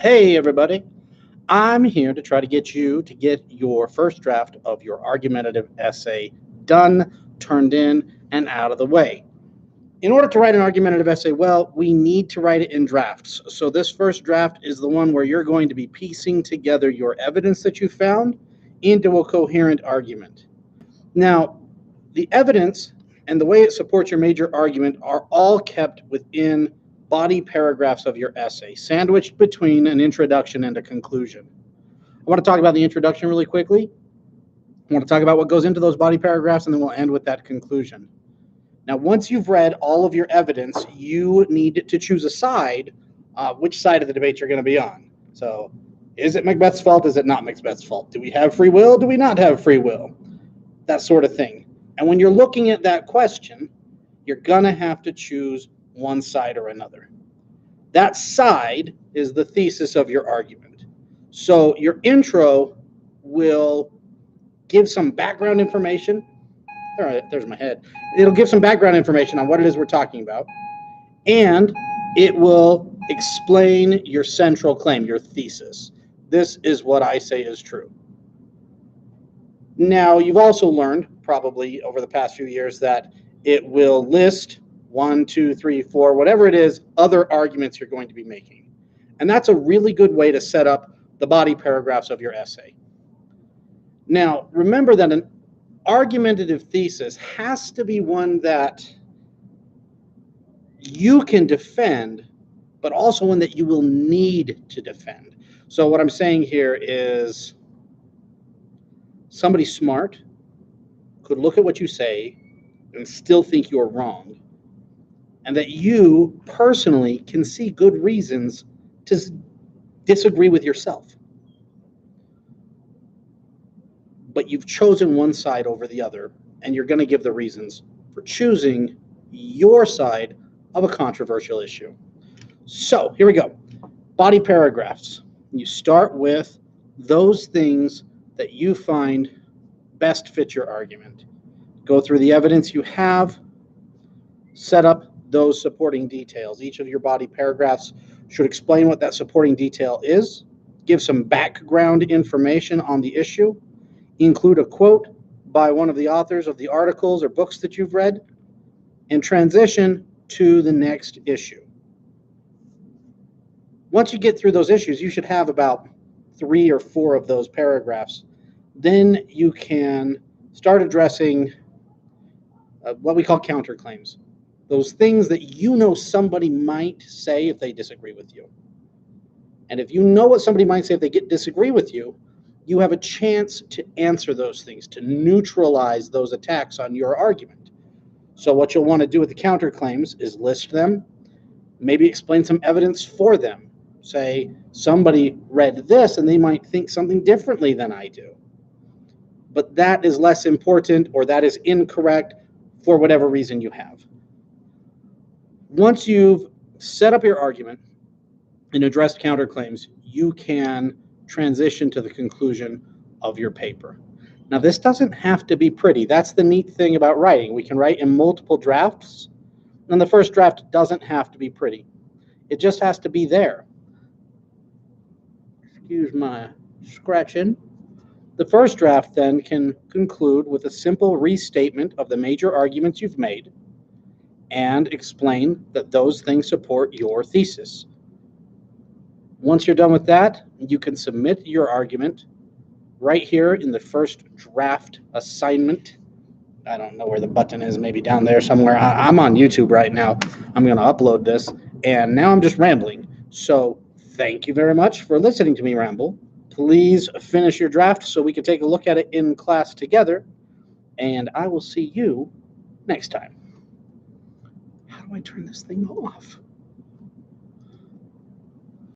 Hey, everybody. I'm here to try to get you to get your first draft of your argumentative essay done, turned in, and out of the way. In order to write an argumentative essay well, we need to write it in drafts. So this first draft is the one where you're going to be piecing together your evidence that you found into a coherent argument. Now, the evidence and the way it supports your major argument are all kept within body paragraphs of your essay, sandwiched between an introduction and a conclusion. I want to talk about the introduction really quickly. I want to talk about what goes into those body paragraphs, and then we'll end with that conclusion. Now, once you've read all of your evidence, you need to choose a side, which side of the debate you're going to be on. So, is it Macbeth's fault? Is it not Macbeth's fault? Do we have free will? Do we not have free will? That sort of thing. And when you're looking at that question, you're going to have to choose one side or another. That side is the thesis of your argument. So your intro will give some background information. All right, there's my head. It'll give some background information on what it is we're talking about, and it will explain your central claim, your thesis. This is what I say is true. Now, you've also learned, probably over the past few years, that it will list 1, 2, 3, 4, whatever it is, other arguments you're going to be making. And that's a really good way to set up the body paragraphs of your essay. Now, remember that an argumentative thesis has to be one that you can defend, but also one that you will need to defend. So what I'm saying here is somebody smart could look at what you say and still think you're wrong, and that you personally can see good reasons to disagree with yourself. But you've chosen one side over the other, and you're going to give the reasons for choosing your side of a controversial issue. So here we go. Body paragraphs. You start with those things that you find best fit your argument. Go through the evidence you have, set up those supporting details. Each of your body paragraphs should explain what that supporting detail is, give some background information on the issue, include a quote by one of the authors of the articles or books that you've read, and transition to the next issue. Once you get through those issues, you should have about 3 or 4 of those paragraphs. Then you can start addressing what we call counterclaims. Those things that you know somebody might say if they disagree with you. And if you know what somebody might say if they disagree with you, you have a chance to answer those things, to neutralize those attacks on your argument. So what you'll want to do with the counterclaims is list them, maybe explain some evidence for them. Say, somebody read this and they might think something differently than I do. But that is less important, or that is incorrect for whatever reason you have. Once you've set up your argument and addressed counterclaims, you can transition to the conclusion of your paper. Now, this doesn't have to be pretty. That's the neat thing about writing. We can write in multiple drafts, and the first draft doesn't have to be pretty. It just has to be there. Excuse my scratching. The first draft then can conclude with a simple restatement of the major arguments you've made and explain that those things support your thesis. Once you're done with that, you can submit your argument right here in the first draft assignment. I don't know where the button is, maybe down there somewhere. I'm on YouTube right now. I'm going to upload this, and now I'm just rambling. So thank you very much for listening to me ramble. Please finish your draft so we can take a look at it in class together, and I will see you next time. How do I turn this thing off?